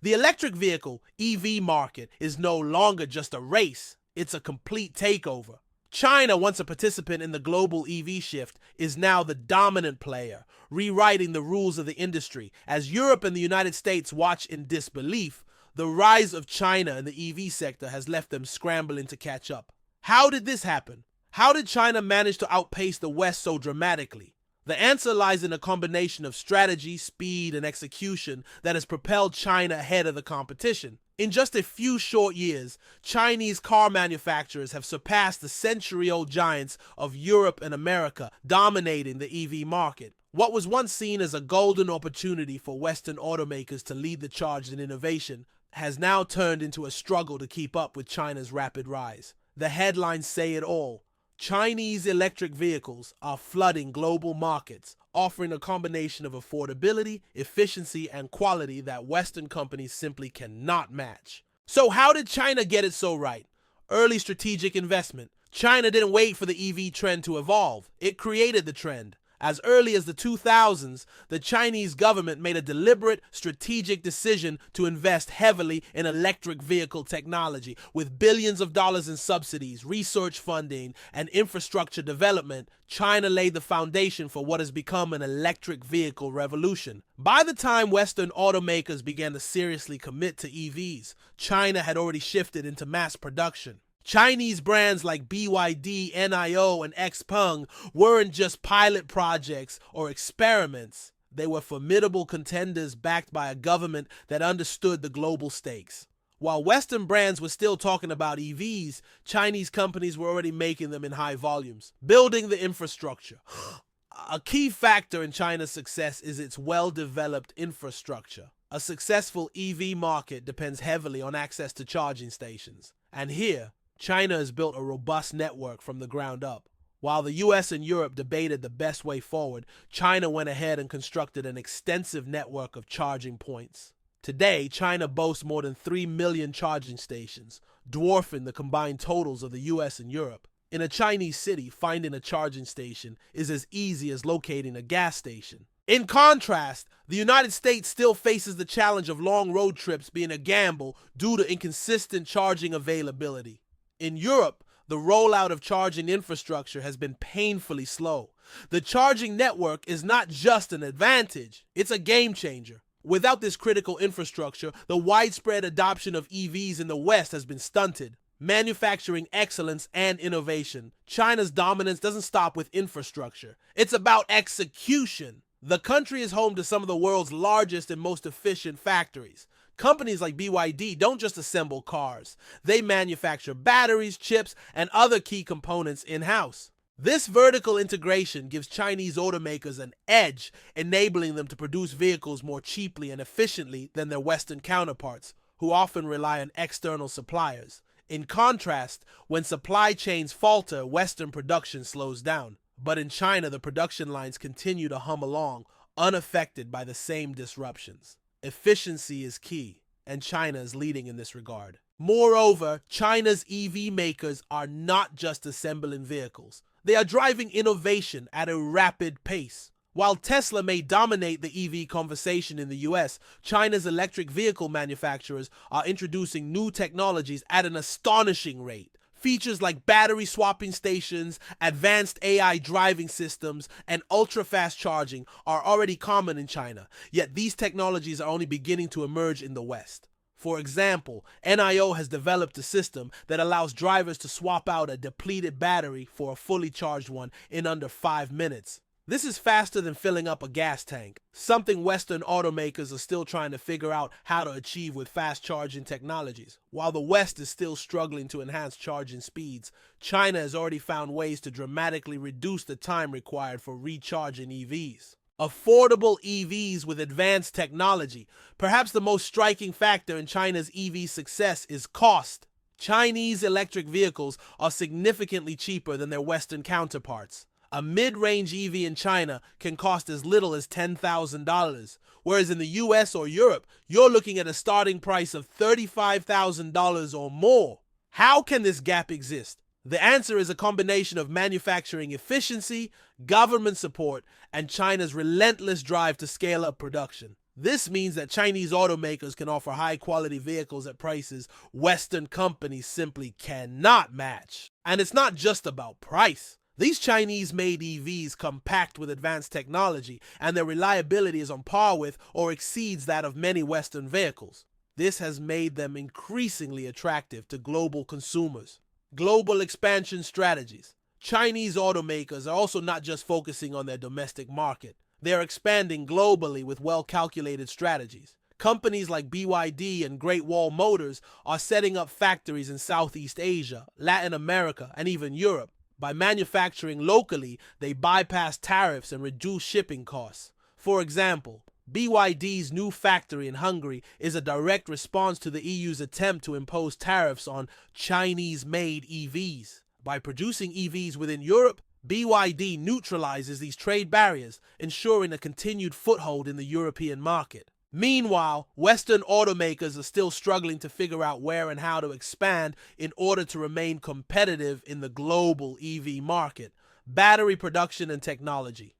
The electric vehicle (EV) market is no longer just a race, it's a complete takeover. China, once a participant in the global EV shift, is now the dominant player, rewriting the rules of the industry. As Europe and the United States watch in disbelief, the rise of China in the EV sector has left them scrambling to catch up. How did this happen? How did China manage to outpace the West so dramatically? The answer lies in a combination of strategy, speed, and execution that has propelled China ahead of the competition. In just a few short years, Chinese car manufacturers have surpassed the century-old giants of Europe and America, dominating the EV market. What was once seen as a golden opportunity for Western automakers to lead the charge in innovation has now turned into a struggle to keep up with China's rapid rise. The headlines say it all. Chinese electric vehicles are flooding global markets, offering a combination of affordability, efficiency, and quality that Western companies simply cannot match. So how did China get it so right? Early strategic investment. China didn't wait for the EV trend to evolve. It created the trend. As early as the 2000s, the Chinese government made a deliberate, strategic decision to invest heavily in electric vehicle technology. With billions of dollars in subsidies, research funding, and infrastructure development, China laid the foundation for what has become an electric vehicle revolution. By the time Western automakers began to seriously commit to EVs, China had already shifted into mass production. Chinese brands like BYD, NIO, and XPeng weren't just pilot projects or experiments. They were formidable contenders backed by a government that understood the global stakes. While Western brands were still talking about EVs, Chinese companies were already making them in high volumes, building the infrastructure. A key factor in China's success is its well-developed infrastructure. A successful EV market depends heavily on access to charging stations. And here, China has built a robust network from the ground up. While the US and Europe debated the best way forward, China went ahead and constructed an extensive network of charging points. Today, China boasts more than 3 million charging stations, dwarfing the combined totals of the US and Europe. In a Chinese city, finding a charging station is as easy as locating a gas station. In contrast, the United States still faces the challenge of long road trips being a gamble due to inconsistent charging availability. In Europe, the rollout of charging infrastructure has been painfully slow. The charging network is not just an advantage, it's a game changer. Without this critical infrastructure, the widespread adoption of EVs in the West has been stunted. Manufacturing excellence and innovation. China's dominance doesn't stop with infrastructure. It's about execution. The country is home to some of the world's largest and most efficient factories. Companies like BYD don't just assemble cars. They manufacture batteries, chips, and other key components in-house. This vertical integration gives Chinese automakers an edge, enabling them to produce vehicles more cheaply and efficiently than their Western counterparts, who often rely on external suppliers. In contrast, when supply chains falter, Western production slows down. But in China, the production lines continue to hum along, unaffected by the same disruptions. Efficiency is key, and China is leading in this regard. Moreover, China's EV makers are not just assembling vehicles. They are driving innovation at a rapid pace. While Tesla may dominate the EV conversation in the US, China's electric vehicle manufacturers are introducing new technologies at an astonishing rate. Features like battery swapping stations, advanced AI driving systems, and ultra-fast charging are already common in China, yet these technologies are only beginning to emerge in the West. For example, NIO has developed a system that allows drivers to swap out a depleted battery for a fully charged one in under 5 minutes. This is faster than filling up a gas tank, something Western automakers are still trying to figure out how to achieve with fast charging technologies. While the West is still struggling to enhance charging speeds, China has already found ways to dramatically reduce the time required for recharging EVs. Affordable EVs with advanced technology. Perhaps the most striking factor in China's EV success is cost. Chinese electric vehicles are significantly cheaper than their Western counterparts. A mid-range EV in China can cost as little as $10,000, whereas in the US or Europe, you're looking at a starting price of $35,000 or more. How can this gap exist? The answer is a combination of manufacturing efficiency, government support, and China's relentless drive to scale up production. This means that Chinese automakers can offer high-quality vehicles at prices Western companies simply cannot match. And it's not just about price. These Chinese-made EVs come packed with advanced technology, and their reliability is on par with or exceeds that of many Western vehicles. This has made them increasingly attractive to global consumers. Global expansion strategies. Chinese automakers are also not just focusing on their domestic market. They are expanding globally with well-calculated strategies. Companies like BYD and Great Wall Motors are setting up factories in Southeast Asia, Latin America, and even Europe. By manufacturing locally, they bypass tariffs and reduce shipping costs. For example, BYD's new factory in Hungary is a direct response to the EU's attempt to impose tariffs on Chinese-made EVs. By producing EVs within Europe, BYD neutralizes these trade barriers, ensuring a continued foothold in the European market. Meanwhile, Western automakers are still struggling to figure out where and how to expand in order to remain competitive in the global EV market. Battery production and technology.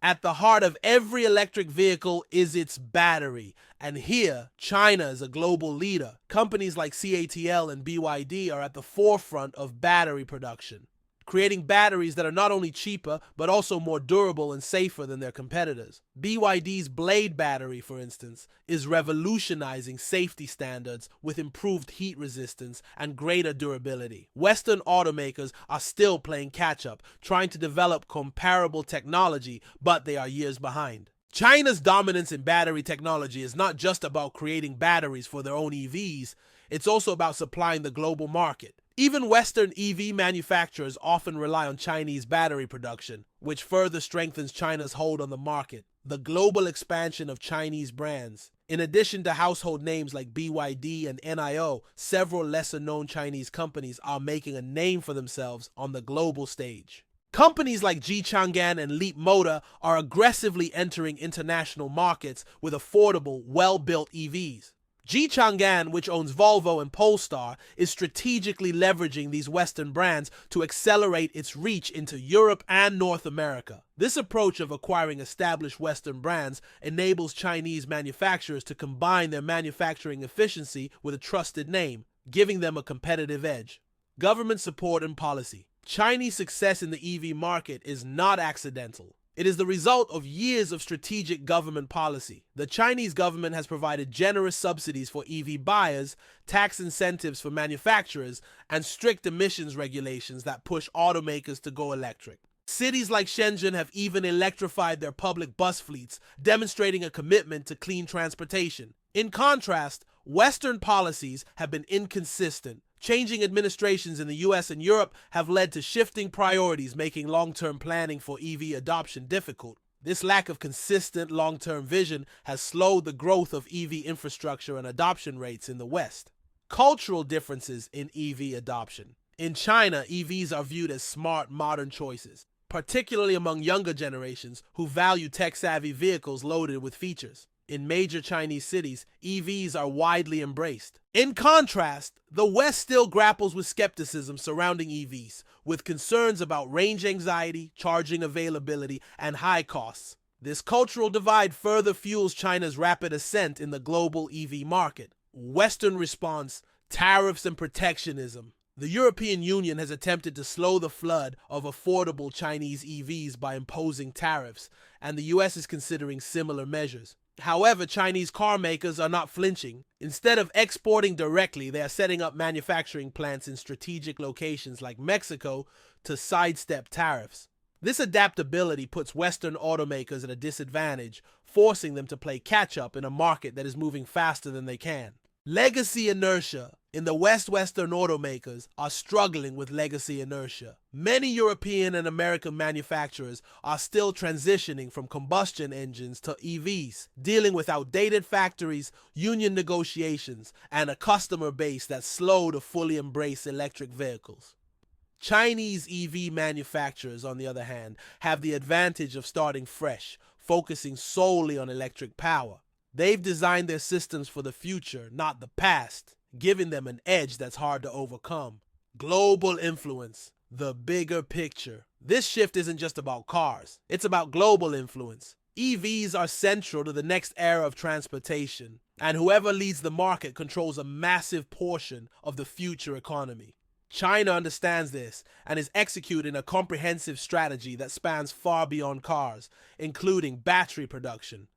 At the heart of every electric vehicle is its battery, and here, China is a global leader. Companies like CATL and BYD are at the forefront of battery production, creating batteries that are not only cheaper, but also more durable and safer than their competitors. BYD's Blade battery, for instance, is revolutionizing safety standards with improved heat resistance and greater durability. Western automakers are still playing catch-up, trying to develop comparable technology, but they are years behind. China's dominance in battery technology is not just about creating batteries for their own EVs, it's also about supplying the global market. Even Western EV manufacturers often rely on Chinese battery production, which further strengthens China's hold on the market. The global expansion of Chinese brands. In addition to household names like BYD and NIO, several lesser-known Chinese companies are making a name for themselves on the global stage. Companies like Jichang'an and Leapmotor are aggressively entering international markets with affordable, well-built EVs. Jichang'an, which owns Volvo and Polestar, is strategically leveraging these Western brands to accelerate its reach into Europe and North America. This approach of acquiring established Western brands enables Chinese manufacturers to combine their manufacturing efficiency with a trusted name, giving them a competitive edge. Government support and policy. Chinese success in the EV market is not accidental. It is the result of years of strategic government policy. The Chinese government has provided generous subsidies for EV buyers, tax incentives for manufacturers, and strict emissions regulations that push automakers to go electric. Cities like Shenzhen have even electrified their public bus fleets, demonstrating a commitment to clean transportation. In contrast, Western policies have been inconsistent. Changing administrations in the US and Europe have led to shifting priorities, making long-term planning for EV adoption difficult. This lack of consistent long-term vision has slowed the growth of EV infrastructure and adoption rates in the West. Cultural differences in EV adoption. In China, EVs are viewed as smart, modern choices, particularly among younger generations who value tech-savvy vehicles loaded with features. In major Chinese cities, EVs are widely embraced. In contrast, the West still grapples with skepticism surrounding EVs, with concerns about range anxiety, charging availability, and high costs. This cultural divide further fuels China's rapid ascent in the global EV market. Western response: tariffs and protectionism. The European Union has attempted to slow the flood of affordable Chinese EVs by imposing tariffs, and the US is considering similar measures. However, Chinese car makers are not flinching. Instead of exporting directly, they are setting up manufacturing plants in strategic locations like Mexico to sidestep tariffs. This adaptability puts Western automakers at a disadvantage, forcing them to play catch-up in a market that is moving faster than they can. Legacy inertia. In the West, Western automakers are struggling with legacy inertia. Many European and American manufacturers are still transitioning from combustion engines to EVs, dealing with outdated factories, union negotiations, and a customer base that's slow to fully embrace electric vehicles. Chinese EV manufacturers, on the other hand, have the advantage of starting fresh, focusing solely on electric power. They've designed their systems for the future, not the past, giving them an edge that's hard to overcome. Global influence, the bigger picture. This shift isn't just about cars, it's about global influence. EVs are central to the next era of transportation, and whoever leads the market controls a massive portion of the future economy. China understands this and is executing a comprehensive strategy that spans far beyond cars, including battery production,